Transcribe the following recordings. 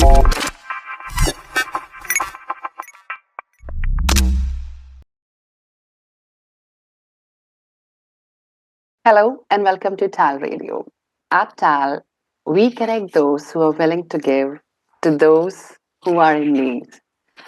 Hello and welcome to TAL Radio. At TAL, we connect those who are willing to give to those who are in need.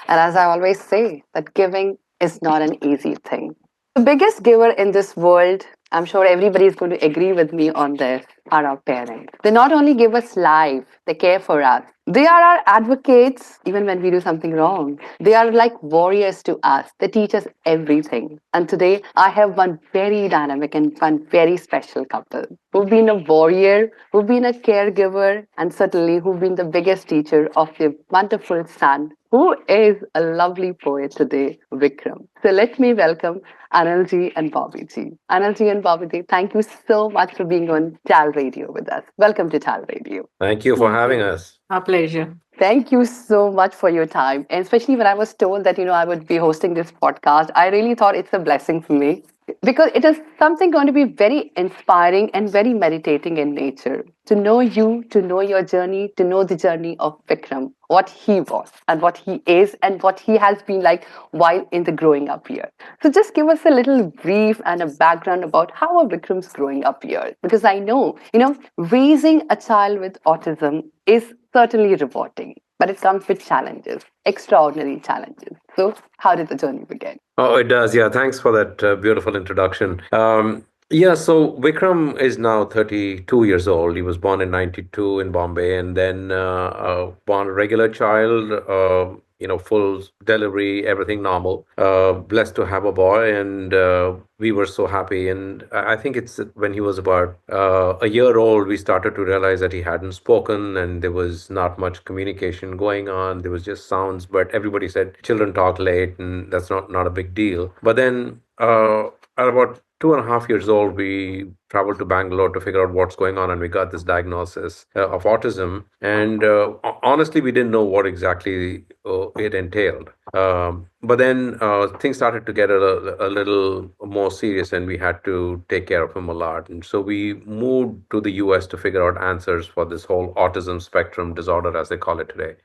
And as I always say, that giving is not an easy thing. The biggest giver in this world, I'm sure everybody is going to agree with me on this, are our parents. They not only give us life, they care for us. They are our advocates even when we do something wrong. They are like warriors to us. They teach us everything. And today I have one very dynamic and one very special couple who've been a warrior, who've been a caregiver, and certainly who've been the biggest teacher of their wonderful son, who is a lovely poet today, Vikram. So let me welcome Anilji and Bobbie ji. Anilji and Bobbie ji, thank you so much for being on TAL Radio with us. Welcome to TAL Radio. Thank you for Thank having you. us. Our pleasure. Thank you so much for your time. And especially when I was told that, I would be hosting this podcast, I really thought it's a blessing for me because it is something going to be very inspiring and very meditating in nature. To know you, to know your journey, to know the journey of Vikram, what he was and what he is and what he has been like while in the growing up year. So just give us a little brief and a background about how are Vikram's growing up year. Because I know, raising a child with autism is certainly rewarding, but it comes with challenges, extraordinary challenges. So how did the journey begin? Oh, it does. Yeah, thanks for that beautiful introduction. Yeah, so Vikram is now 32 years old. He was born in 92 in Bombay and then born a regular child, full delivery, everything normal. Blessed to have a boy, and we were so happy. And I think it's when he was about a year old, we started to realize that he hadn't spoken and there was not much communication going on. There was just sounds, but everybody said children talk late, and that's not a big deal. But then at about 2.5 years old, we traveled to Bangalore to figure out what's going on, and we got this diagnosis of autism. And honestly, we didn't know what exactly it entailed. But then things started to get a little more serious, and we had to take care of him a lot. And so we moved to the US to figure out answers for this whole autism spectrum disorder, as they call it today.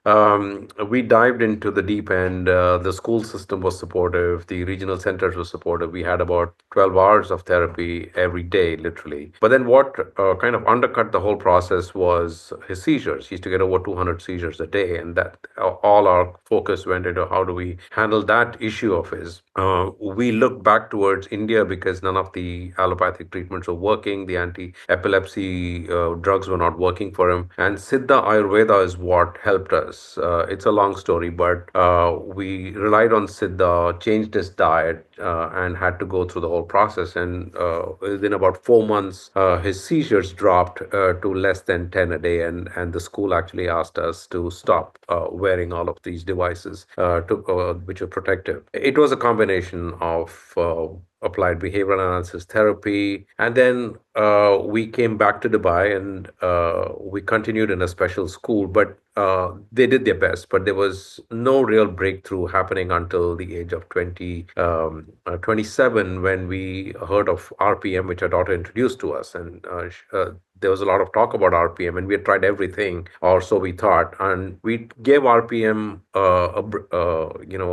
We dived into the deep end. The school system was supportive, the regional centers were supportive. We had about 12 hours of therapy every day, literally. But then what kind of undercut the whole process was his seizures. He used to get over 200 seizures a day, and that all our focus went into how do we handle that issue of his. We looked back towards India because none of the allopathic treatments were working. The anti-epilepsy drugs were not working for him. And Siddha Ayurveda is what helped us. It's a long story, but we relied on Siddha, changed his diet, and had to go through the whole process. And within about 4 months, his seizures dropped to less than 10 a day. And the school actually asked us to stop wearing all of these devices which were protective. It was a combination of applied behavioral analysis therapy. And then we came back to Dubai, and we continued in a special school, but they did their best, but there was no real breakthrough happening until the age of 27 when we heard of RPM, which our daughter introduced to us. And there was a lot of talk about RPM, and we had tried everything, or so we thought. And we gave RPM a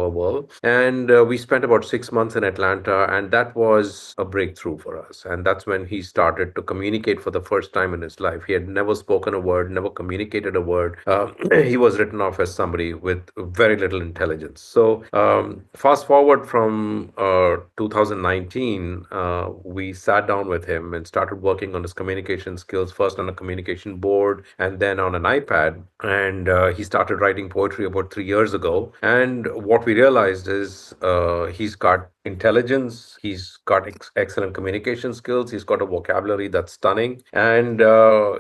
whirl, and we spent about 6 months in Atlanta, and that was a breakthrough for us. And that's when he started to communicate for the first time in his life. He had never spoken a word, never communicated a word. He was written off as somebody with very little intelligence. So fast forward from 2019, we sat down with him and started working on his communication skills, first on a communication board and then on an iPad. And he started writing poetry about 3 years ago. And what we realized is he's got intelligence, he's got excellent communication skills, he's got a vocabulary that's stunning, and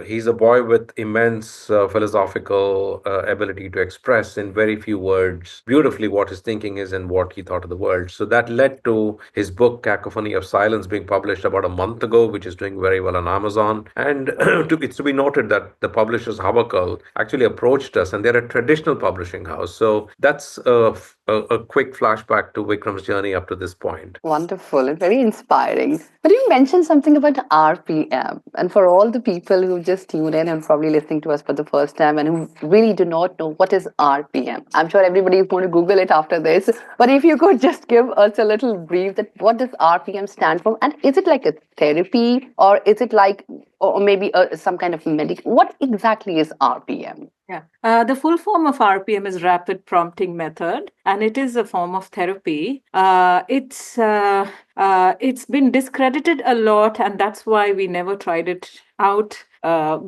he's a boy with immense philosophical ability to express in very few words beautifully what his thinking is and what he thought of the world. So that led to his book Cacophony of Silence being published about a month ago, which is doing very well on Amazon. And it's to be noted that the publishers Havakal actually approached us, and they're a traditional publishing house. So that's a quick flashback to Vikram's journey up to this point. Wonderful and very inspiring. But you mentioned something about RPM. And for all the people who just tuned in and probably listening to us for the first time and who really do not know what is RPM, I'm sure everybody is going to Google it after this. But if you could just give us a little brief that what does RPM stand for? And is it like a therapy or is it like, or maybe some kind of medic? What exactly is RPM? Yeah. The full form of RPM is rapid prompting method, and it is a form of therapy. It's been discredited a lot, and that's why we never tried it out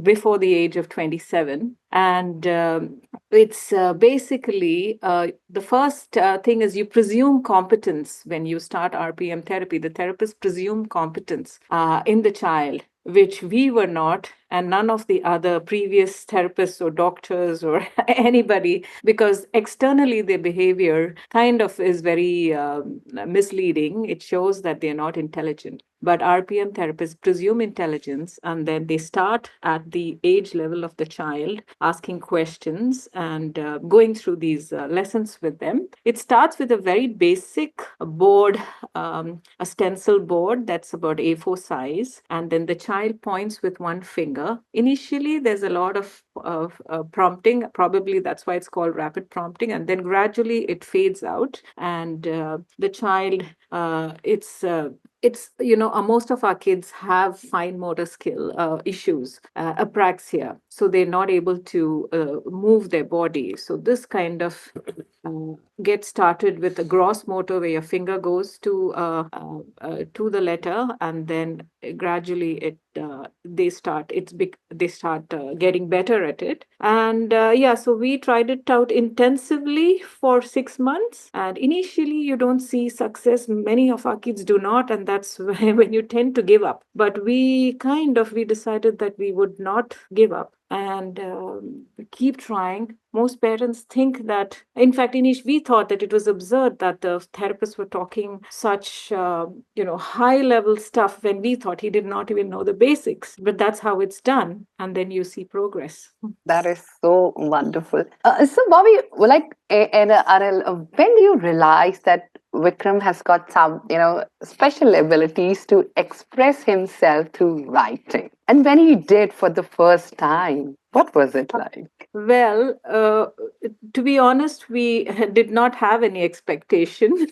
before the age of 27. And it's basically the first thing is you presume competence when you start RPM therapy. The therapist presume competence in the child, which we were not, and none of the other previous therapists or doctors or anybody, because externally their behavior kind of is very misleading. It shows that they're not intelligent. But RPM therapists presume intelligence, and then they start at the age level of the child, asking questions and going through these lessons with them. It starts with a very basic board, a stencil board that's about A4 size, and then the child points with one finger. Initially, there's a lot of prompting. Probably that's why it's called rapid prompting, and then gradually it fades out, and the child, it's most of our kids have fine motor skill issues, apraxia, so they're not able to move their body. So this kind of gets started with a gross motor where your finger goes to the letter, and then gradually they start getting better at it. And yeah, so we tried it out intensively for 6 months, and initially you don't see success. Many of our kids do not, and that's when you tend to give up. But we decided that we would not give up and keep trying. Most parents think that, in fact, Inish, we thought that it was absurd that the therapists were talking such, high level stuff when we thought he did not even know the basics. But that's how it's done. And then you see progress. That is so wonderful. So, Bobby, and Anil, when do you realize that Vikram has got some, special abilities to express himself through writing? And when he did for the first time, what was it like? Well, to be honest, we did not have any expectation.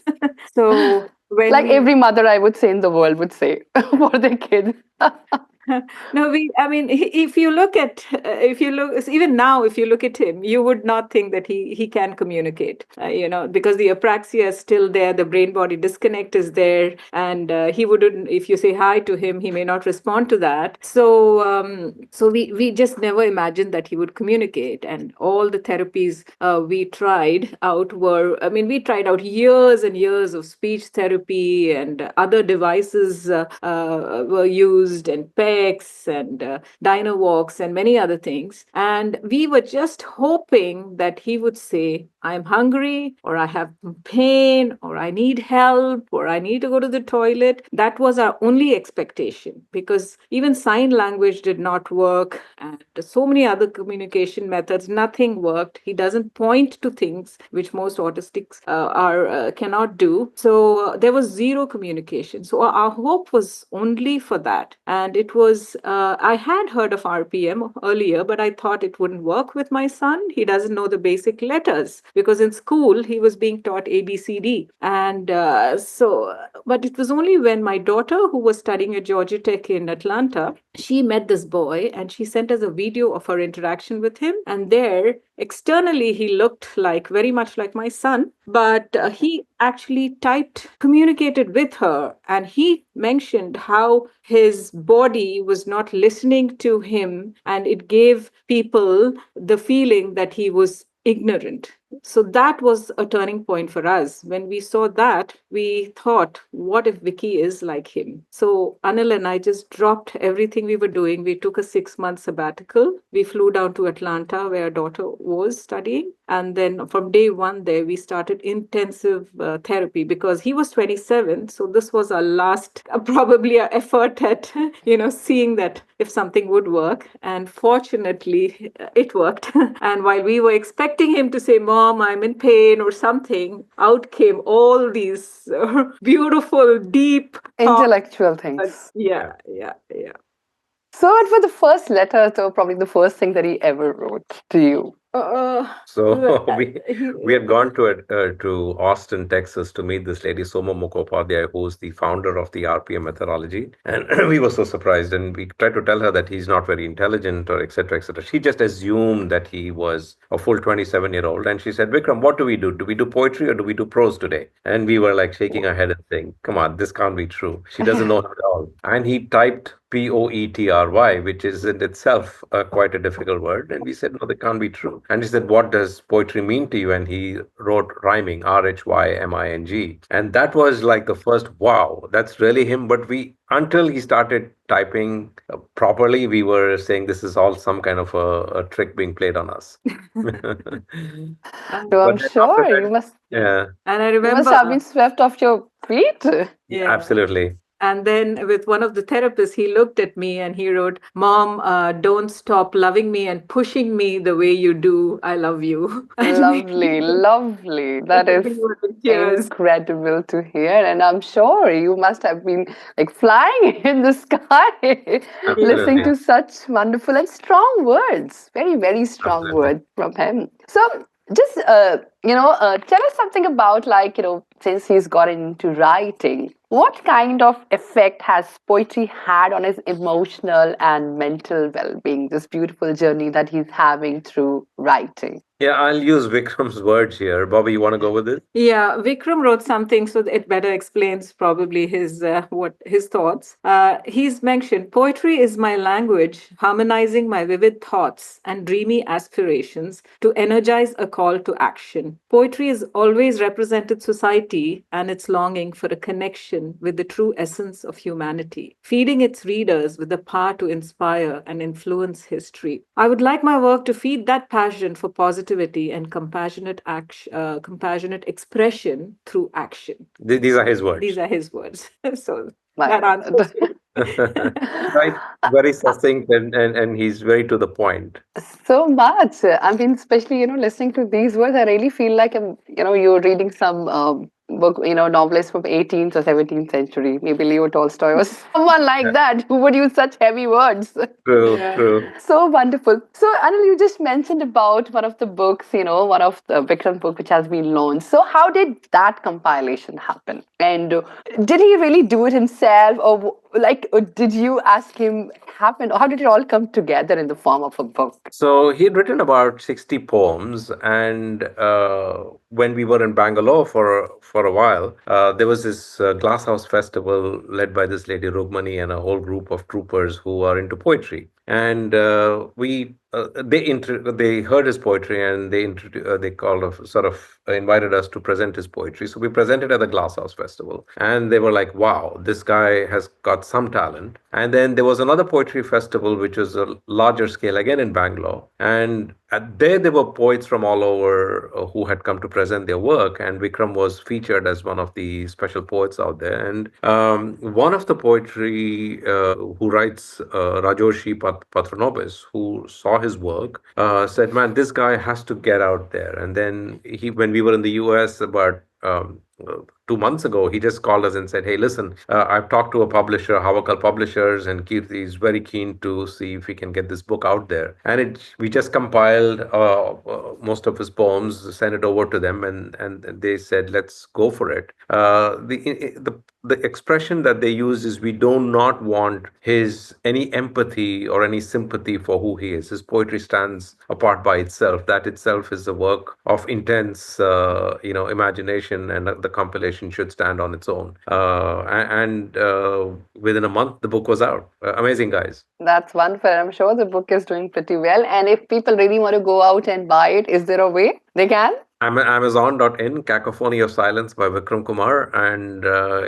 So when Like we every mother, I would say, in the world would say for their kids. no, I mean, if you look at, even now, if you look at him, you would not think that he can communicate, because the apraxia is still there, the brain body disconnect is there, and he wouldn't, if you say hi to him, he may not respond to that. So we just never imagined that he would communicate. And all the therapies we tried out we tried out years and years of speech therapy, and other devices were used, and and Dynawalks and many other things. And we were just hoping that he would say, I'm hungry, or I have pain, or I need help, or I need to go to the toilet. That was our only expectation, because even sign language did not work, and so many other communication methods, nothing worked. He doesn't point to things which most autistics cannot do. So there was zero communication. So our hope was only for that. And it was, I had heard of RPM earlier, but I thought it wouldn't work with my son. He doesn't know the basic letters, because in school he was being taught ABCD. And but it was only when my daughter, who was studying at Georgia Tech in Atlanta, she met this boy and she sent us a video of her interaction with him. And there, externally, he looked very much like my son, but he actually communicated with her, and he mentioned how his body was not listening to him, and it gave people the feeling that he was ignorant. So that was a turning point for us. When we saw that, we thought, what if Vicky is like him? So Anil and I just dropped everything we were doing. We took a 6-month sabbatical. We flew down to Atlanta, where our daughter was studying. And then from day one there, we started intensive therapy, because he was 27. So this was our last, probably our effort at, seeing that if something would work. And fortunately, it worked. And while we were expecting him to say, Mom, Mom, I'm in pain or something, out came all these beautiful, deep thoughts. Intellectual things. Yeah, yeah, yeah. So it was the first letter, so probably the first thing that he ever wrote to you. So Uh, we had gone to Austin, Texas, to meet this lady Soma Mukhopadhyay, who's the founder of the RPM methodology, and we were so surprised. And we tried to tell her that he's not very intelligent, or etc. etc. She just assumed that he was a full 27-year-old, and she said, "Vikram, what do we do? Do we do poetry or do we do prose today?" And we were like shaking our head and saying, "Come on, this can't be true. She doesn't know at all." And he typed Poetry, which is in itself quite a difficult word. And we said, no, that can't be true. And he said, what does poetry mean to you? And he wrote rhyming, RHYMING. And that was like the first, wow, that's really him. But until he started typing properly, we were saying this is all some kind of a trick being played on us. But No, I'm then after sure that, yeah, And I you must remember, have been swept off your feet. yeah. absolutely. And then with one of the therapists, he looked at me and he wrote, Mom, don't stop loving me and pushing me the way you do. I love you. And Lovely, lovely. That is we were in tears. incredible to hear. And I'm sure you must have been like flying in the sky listening Absolutely. to such wonderful and strong words. Very, very strong Absolutely. words from him. So just, tell us something about since he's gotten into writing, what kind of effect has poetry had on his emotional and mental well-being, this beautiful journey that he's having through writing? Yeah, I'll use Vikram's words here. Bobby, you want to go with it? Yeah, Vikram wrote something, so it better explains probably his what his thoughts. He's mentioned poetry is my language, harmonizing my vivid thoughts and dreamy aspirations to energize a call to action. Poetry has always represented society and its longing for a connection with the true essence of humanity, feeding its readers with the power to inspire and influence history. I would like my work to feed that passion for positivity and compassionate expression through action. These are his These words. are his words. So My that answers God. you. Right, very succinct, and he's very to the point. So much. I mean, especially, listening to these words, I really feel like you're reading some book, novelist from 18th or 17th century, maybe Leo Tolstoy or someone like Yeah. that who would use such heavy words. True, Yeah. true. So wonderful. So, Anil, you just mentioned about one of the books, one of the Vikram book which has been launched. So, how did that compilation happen? And did he really do it himself, or did you ask him happen, or how did it all come together in the form of a book? So he had written about 60 poems, and when we were in Bangalore for a while, there was this glasshouse festival led by this lady Rugmani and a whole group of troopers who are into poetry. And they heard his poetry, and they called of sort of invited us to present his poetry. So we presented at the Glasshouse Festival, and they were like, "Wow, this guy has got some talent." And then there was another poetry festival, which was a larger scale again in Bangalore, and there were poets from all over who had come to present their work, and Vikram was featured as one of the special poets out there. And one of the poetry who writes Rajoshi Patronobis, who saw his work, said, "Man, this guy has to get out there." And then when we were in the US about 2 months ago, he just called us and said, "Hey, listen, I've talked to a publisher, Havakal Publishers, and Kirti is very keen to see if we can get this book out there." And we just compiled most of his poems, sent it over to them, and they said, "Let's go for it." The expression that they use is, we do not want his any empathy or any sympathy for who he is. His poetry stands apart by itself. That itself is a work of intense imagination, and the compilation should stand on its own. And within a month, the book was out. Amazing, guys. That's wonderful. I'm sure the book is doing pretty well. And if people really want to go out and buy it, is there a way they can? I'm Amazon.in, Cacophony of Silence by Vikram Kumar, and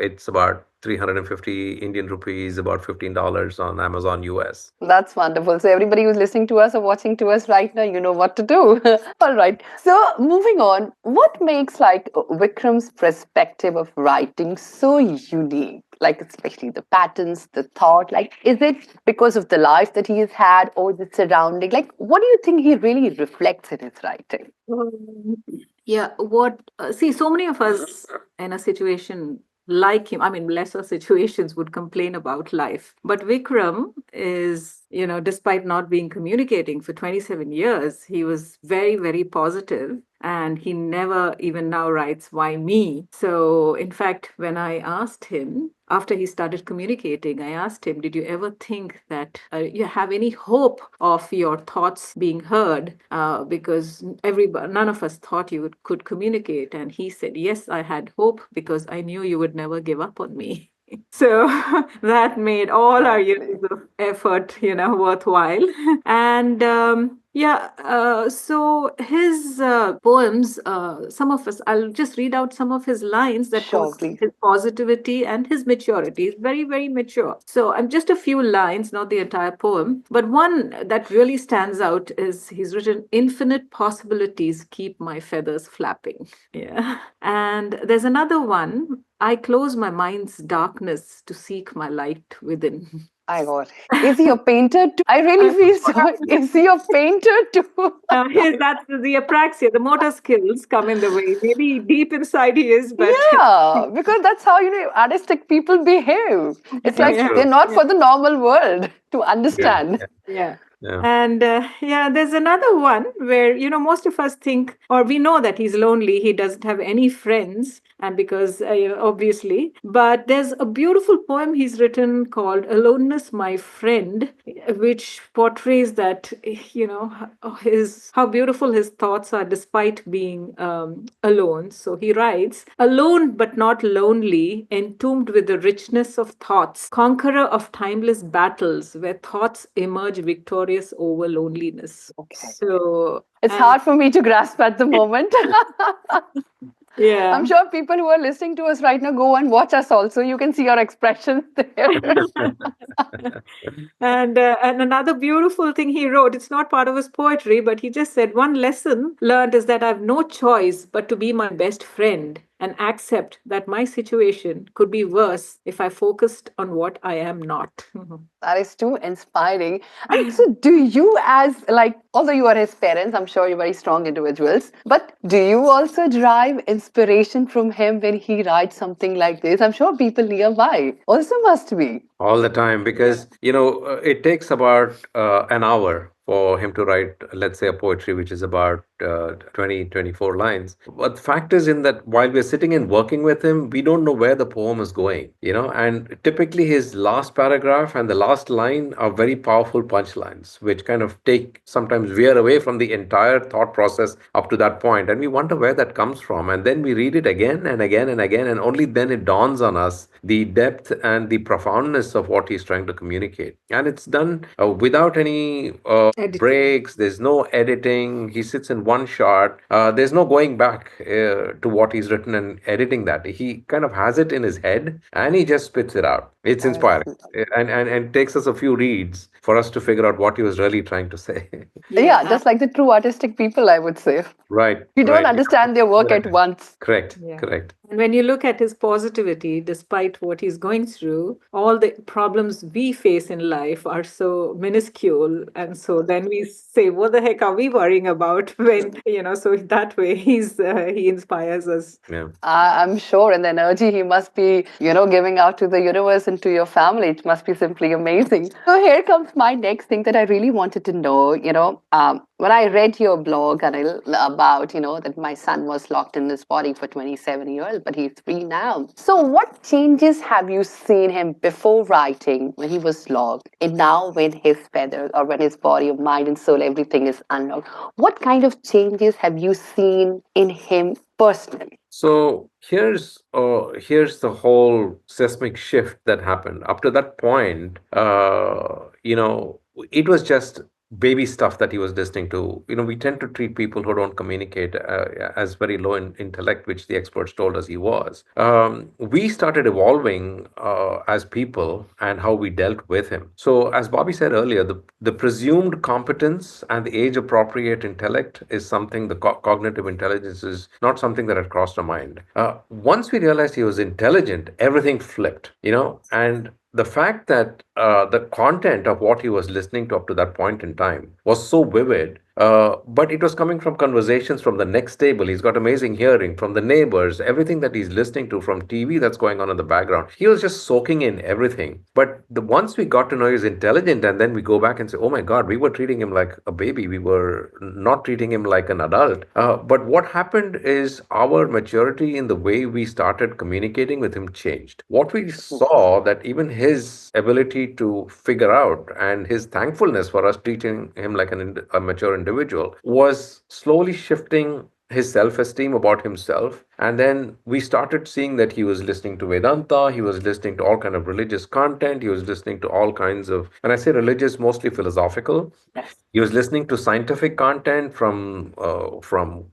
it's about 350 Indian rupees, about $15 on Amazon US. That's wonderful. So, everybody who's listening to us or watching to us right now, you know what to do. All right. So, moving on, what makes like Vikram's perspective of writing so unique? Like, especially the patterns, the thought. Like, is it because of the life that he has had or the surrounding? Like, what do you think he really reflects in his writing? Um, Yeah, what, see, so many of us in a situation like him, I mean, lesser situations would complain about life. But Vikram is, despite not being communicating for 27 years, he was very, very positive, and he never even now writes, "Why me?" So, in fact, when I asked him, after he started communicating, I asked him, "Did you ever think that you have any hope of your thoughts being heard?" Because none of us thought you could communicate. And he said, "Yes, I had hope because I knew you would never give up on me." So that made all our Exactly. years of effort, worthwhile. And yeah, so his poems, some of us, I'll just read out some of his lines that Sure, portray please. his positivity and his maturity. He's very, very mature. So I'm just a few lines, not the entire poem, but one that really stands out is he's written, "Infinite possibilities keep my feathers flapping." Yeah. And there's another one, "I close my mind's darkness to seek my light within." I got. Is he a painter too? I really feel so. Is he a painter too? That's the apraxia. The motor skills come in the way. Maybe deep inside he is, but Yeah, because that's how, artistic people behave. It's That's like yeah, they're true. not yeah, for the normal world to Yeah, understand. yeah, yeah. yeah. And yeah, there's another one where, most of us think, or we know that he's lonely, he doesn't have any friends, and because, obviously, but there's a beautiful poem he's written called "Aloneness, My Friend," which portrays that, his how beautiful his thoughts are despite being alone. So he writes, "Alone but not lonely, entombed with the richness of thoughts, conqueror of timeless battles, where thoughts emerge victorious over loneliness." Okay. So, It's and hard for me to grasp at the moment. yeah. I'm sure people who are listening to us right now go and watch us also. You can see our expressions there. And another beautiful thing he wrote, it's not part of his poetry, but he just said, "One lesson learned is that I have no choice but to be my best friend and accept that my situation could be worse if I focused on what I am not." That is too inspiring. And so, do you, as like, although you are his parents, I'm sure you're very strong individuals, but do you also derive inspiration from him when he writes something like this? I'm sure people nearby also must be. All the time, Yeah. because it takes about an hour for him to write, let's say, a poetry which is about 20 24 lines. But the fact is, in that while we're sitting and working with him, we don't know where the poem is going, and typically his last paragraph and the last line are very powerful punchlines which kind of take, sometimes veer away from the entire thought process up to that point, and we wonder where that comes from, and then we read it again and again and again, and only then it dawns on us the depth and the profoundness of what he's trying to communicate. And it's done without any Editing. breaks. There's no editing. He sits in one shot. There's no going back to what he's written and editing that. He kind of has it in his head and he just spits it out. It's That is inspiring. And it takes us a few reads for us to figure out what he was really trying to say. yeah, Yeah. just like the true artistic people, I would say. Right, You don't right. understand their work at Yeah. once. Correct, Yeah. correct. And when you look at his positivity, despite what he's going through, all the problems we face in life are so minuscule. And so then we say, what the heck are we worrying about when, so that way he inspires us. Yeah. I'm sure, and the energy he must be, giving out to the universe and to your family, it must be simply amazing. So here comes my next thing that I really wanted to know. When I read your blog, Anil, about, that my son was locked in his body for 27 years, but he's free now. So what changes have you seen him before writing when he was locked, and now when his feathers or when his body, mind, and soul, everything is unlocked? What kind of changes have you seen in him personally? So here's the whole seismic shift that happened. Up to that point, it was just baby stuff that he was listening to. We tend to treat people who don't communicate as very low in intellect, which the experts told us he was. We started evolving as people and how we dealt with him. So, as Bobby said earlier, the presumed competence and the age appropriate intellect is something, the cognitive intelligence is not something that had crossed our mind. Once we realized he was intelligent, everything flipped, and the fact that the content of what he was listening to up to that point in time was so vivid, but it was coming from conversations from the next table. He's got amazing hearing from the neighbors, everything that he's listening to from TV that's going on in the background. He was just soaking in everything. But once we got to know he's intelligent, and then we go back and say, oh my God, we were treating him like a baby. We were not treating him like an adult. But what happened is our maturity in the way we started communicating with him changed. What we saw that even his ability to figure out and his thankfulness for us treating him like a mature individual was slowly shifting his self-esteem about himself. And then we started seeing that he was listening to Vedanta, he was listening to all kind of religious content, he was listening to all kinds of, when I say religious, mostly philosophical. Yes. He was listening to scientific content from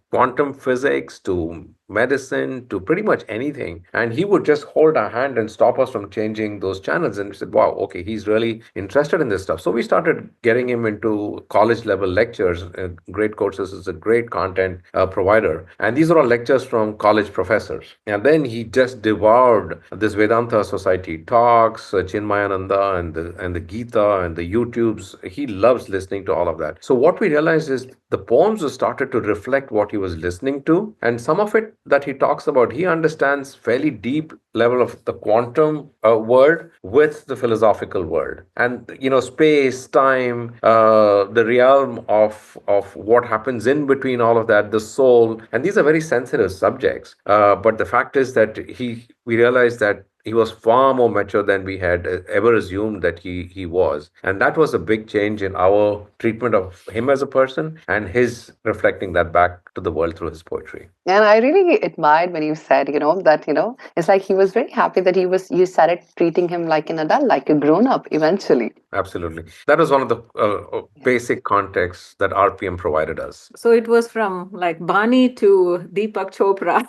quantum physics to medicine to pretty much anything, and he would just hold our hand and stop us from changing those channels. And we said, "Wow, okay, he's really interested in this stuff." So we started getting him into college level lectures. Great Courses is a great content provider, and these are all lectures from college professors. And then he just devoured this Vedanta Society talks, Chinmayananda, and the Gita and the YouTubes. He loves listening to all of that. So what we realized is the poems started to reflect what he was listening to, and some of it that he talks about, he understands fairly deep level of the quantum world with the philosophical world, and space, time, the realm of what happens in between all of that, the soul, and these are very sensitive subjects. But the fact is that we realized that he was far more mature than we had ever assumed that he was. And that was a big change in our treatment of him as a person and his reflecting that back to the world through his poetry. And I really admired when you said, that, it's like he was very happy that you started treating him like an adult, like a grown up eventually. Absolutely. That was one of the basic contexts that RPM provided us. So it was from like Bani to Deepak Chopra.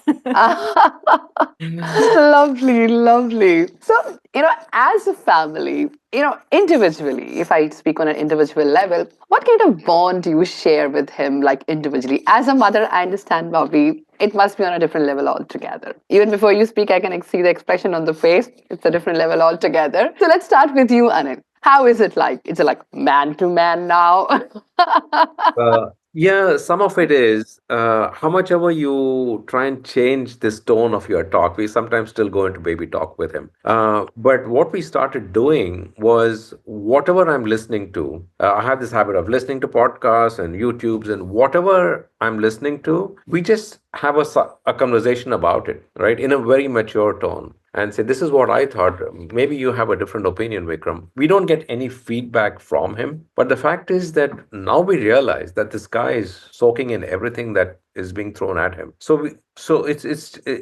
Lovely, lovely. So, as a family, individually, if I speak on an individual level, what kind of bond do you share with him, like individually? As a mother, I understand, Bobby, it must be on a different level altogether. Even before you speak, I can see the expression on the face. It's a different level altogether. So let's start with you, Anil. How is it like? Is it like man to man now? Yeah, some of it is. How much ever you try and change this tone of your talk, we sometimes still go into baby talk with him. But what we started doing was whatever I'm listening to, I have this habit of listening to podcasts and YouTubes, and whatever I'm listening to, we just have a conversation about it, right, in a very mature tone, and say, this is what I thought. Maybe you have a different opinion, Vikram. We don't get any feedback from him. But the fact is that now we realize that this guy is soaking in everything that is being thrown at him. So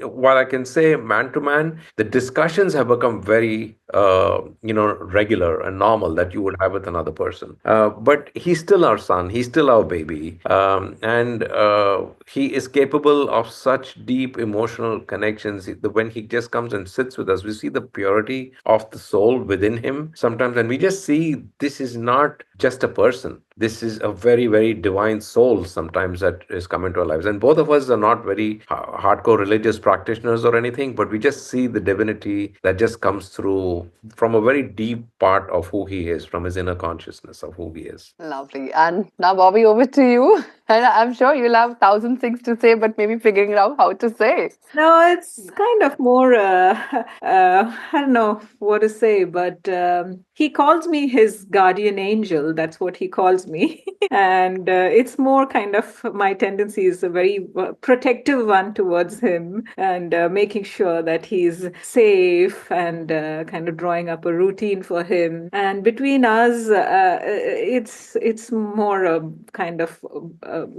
while I can say man to man, the discussions have become very regular and normal that you would have with another person. But he's still our son. He's still our baby, and he is capable of such deep emotional connections. When he just comes and sits with us, we see the purity of the soul within him sometimes, and we just see this is not just a person. This is a very, very divine soul sometimes that is come into our lives. And both of us are not very hardcore religious practitioners or anything, but we just see the divinity that just comes through from a very deep part of who he is, from his inner consciousness of who he is. Lovely. And now, Bobby, over to you. And I'm sure you'll have thousand things to say, but maybe figuring out how to say. No, it's kind of more, I don't know what to say, but he calls me his guardian angel. That's what he calls me. And it's more kind of my tendency is a very protective one towards him and making sure that he's safe and kind of drawing up a routine for him. And between us, it's more a kind of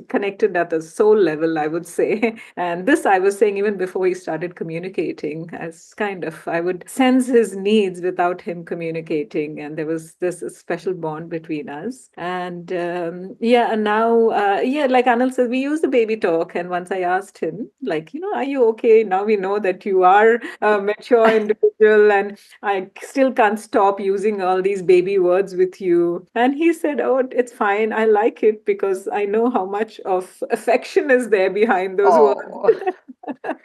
connected at the soul level, I would say. And this I was saying even before he started communicating, as kind of I would sense his needs without him communicating, and there was this special bond between us. And yeah, and now yeah, like Anil says, we use the baby talk. And once I asked him, like, are you okay? Now we know that you are a mature individual, and I still can't stop using all these baby words with you. And he said, oh, it's fine. I like it because I know how much of affection is there behind those words. Oh,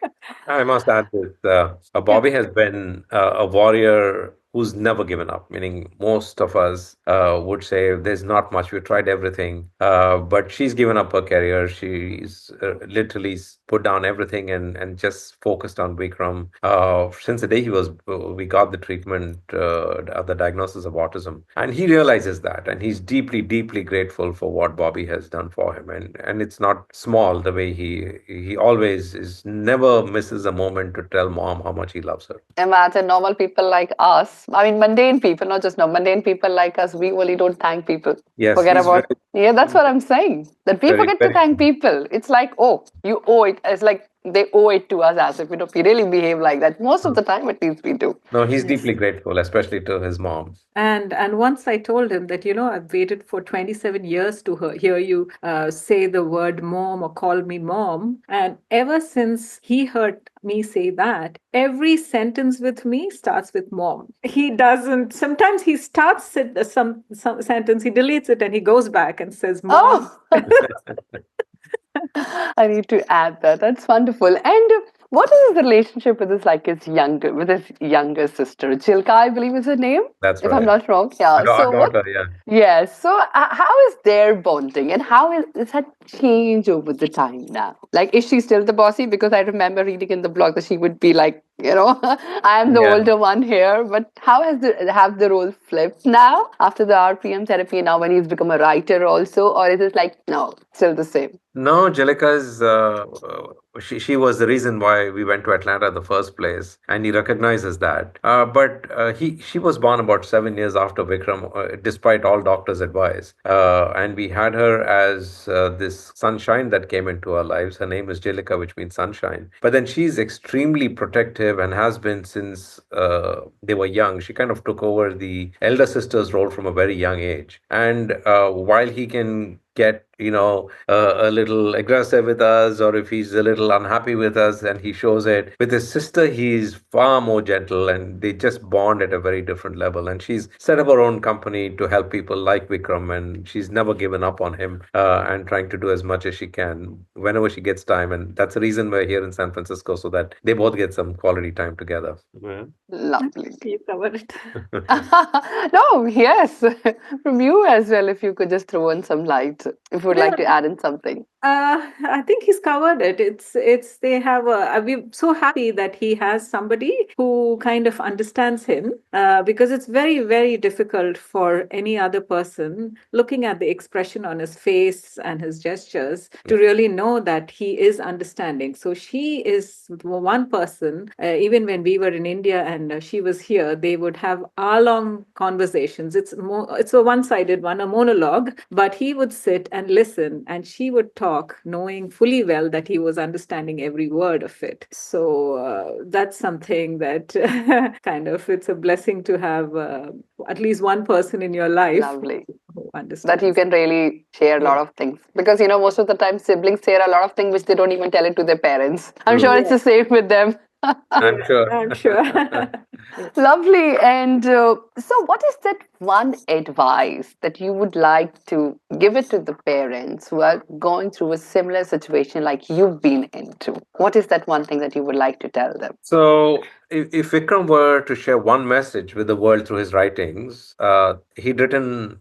I must add this. Yeah. Bobby has been a warrior who's never given up, meaning most of us would say there's not much. We've tried everything. But she's given up her career. She's literally put down everything and just focused on Vikram. Since the day we got the treatment, the diagnosis of autism. And he realizes that. And he's deeply, deeply grateful for what Bobby has done for him. And it's not small the way he always is, never misses a moment to tell mom how much he loves her. imagine normal people like us. I mean, mundane people, not just no, mundane people like us. We only don't thank people. Yes, Forget he's about. Yeah, that's what I'm saying. That we very, forget to very. thank people. It's like, oh, you owe it. It's like they owe it to us as if we really behave like that. Most of the time, at least we do. No, he's Yes. deeply grateful, especially to his mom. And once I told him that, I've waited for 27 years to hear you say the word mom or call me mom. And ever since he heard me say that, every sentence with me starts with mom. He doesn't, sometimes he starts it, some sentence, he deletes it and he goes back and says mom. Oh, I need to add that. That's wonderful. And what is his relationship with his younger sister, Jilka, I believe is her name, That's if I'm right. not wrong. Yeah. Our So what? daughter, yeah. Yes. So how is their bonding, and how is that changed over the time now? Like, is she still the bossy? Because I remember reading in the blog that she would be like, I am the Yeah. older one here. But how have the role flipped now after the RPM therapy? Now when he's become a writer also, or is it like no, still the same? No, Jellica's she was the reason why we went to Atlanta in the first place, and he recognizes that. But he she was born about 7 years after Vikram, despite all doctors' advice. And we had her as this sunshine that came into our lives. Her name is Jellica, which means sunshine. But then she's extremely protective and has been since they were young. She kind of took over the elder sister's role from a very young age. And while he can get a little aggressive with us, or if he's a little unhappy with us and he shows it with his sister, he's far more gentle, and they just bond at a very different level. And she's set up her own company to help people like Vikram, and she's never given up on him, and trying to do as much as she can whenever she gets time. And that's the reason we're here in San Francisco, so that they both get some quality time together. Yeah. Lovely. You covered it. No, yes, from you as well. If you could just throw in some light, if you would like Yeah. to add in something. I think he's covered it. It's they have a. We're so happy that he has somebody who kind of understands him, because it's very, very difficult for any other person looking at the expression on his face and his gestures to really know that he is understanding. So she is one person. Even when we were in India and she was here, they would have hour-long conversations. It's a one-sided one, a monologue, but he would sit and listen, and she would talk, knowing fully well that he was understanding every word of it. So that's something that kind of it's a blessing to have at least one person in your life Lovely. who That you understands. can really share a lot Yeah. of things, because most of the time siblings share a lot of things which they don't even tell it to their parents. I'm sure True. it's Yeah, the same with them. I'm yeah, sure. I'm sure. Yeah. Lovely. And so, what is that one advice that you would like to give it to the parents who are going through a similar situation like you've been into? What is that one thing that you would like to tell them? So, if Vikram were to share one message with the world through his writings, he'd written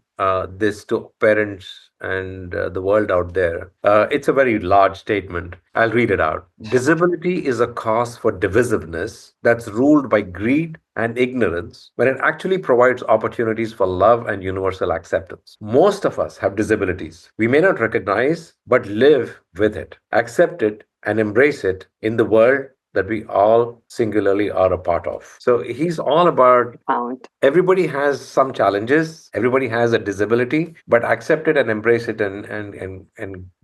this to parents and the world out there. It's a very large statement. I'll read it out. Disability is a cause for divisiveness that's ruled by greed and ignorance, when it actually provides opportunities for love and universal acceptance. Most of us have disabilities we may not recognize, but live with it, accept it, and embrace it in the world that we all singularly are a part of. So he's all about Found. everybody has some challenges, everybody has a disability, but accept it and embrace it, and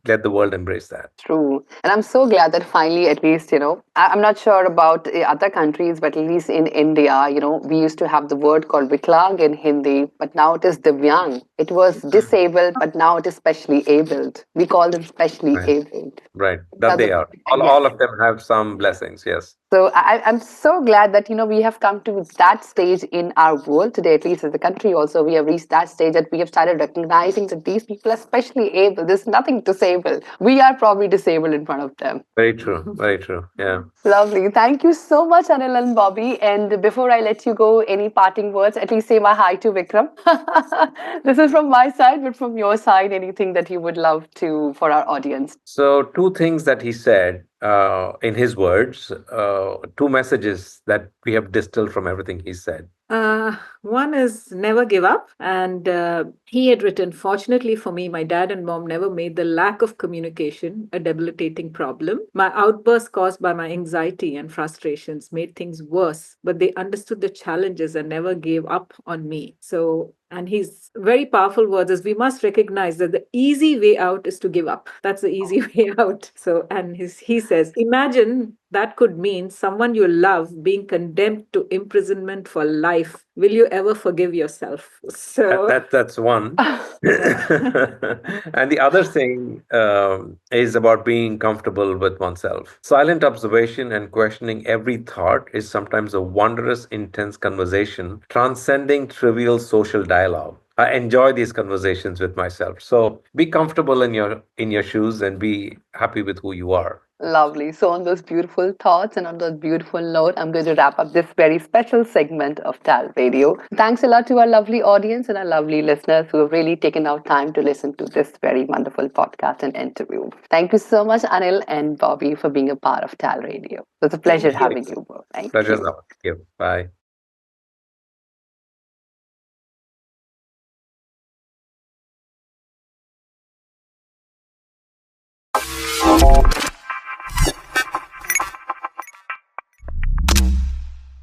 let the world embrace that. True. And I'm so glad that finally, at least, I'm not sure about other countries, but at least in India, we used to have the word called Viklang in Hindi, but now it is Divyang. It was disabled, but now it is specially abled. We call them specially Right. abled. Right. These That are they the, are. yes. All of them have some blessings. Yes. So I'm so glad that we have come to that stage in our world today, at least as a country. Also, we have reached that stage that we have started recognizing that these people are specially able. There's nothing disabled. We are probably disabled in front of them. Very true. Very true. Yeah. Lovely. Thank you so much, Anil and Bobby. And before I let you go, any parting words? At least say my hi to Vikram. This is from my side, but from your side, anything that you would love to for our audience? So, two things that he said in his words, two messages that we have distilled from everything he said. One is never give up. And he had written, fortunately for me, my dad and mom never made the lack of communication a debilitating problem. My outbursts caused by my anxiety and frustrations made things worse, but they understood the challenges and never gave up on me. So, and his very powerful words is we must recognize that the easy way out is to give up. That's the easy way out. So, and he says, imagine that could mean someone you love being condemned to imprisonment for life. Will you ever forgive yourself? So, That's one. yeah. And the other thing is about being comfortable with oneself. Silent observation and questioning every thought is sometimes a wondrous, intense conversation, transcending trivial social dialogue. I enjoy these conversations with myself. So be comfortable in your shoes and be happy with who you are. Lovely. So, on those beautiful thoughts and on those beautiful note, I'm going to wrap up this very special segment of Tal Radio. Thanks a lot to our lovely audience and our lovely listeners who have really taken out time to listen to this very wonderful podcast and interview. Thank you so much, Anil and Bobby, for being a part of Tal Radio. It was a pleasure Thank you. having you both. Thank Pleasure's you. ours. Thank you. Bye.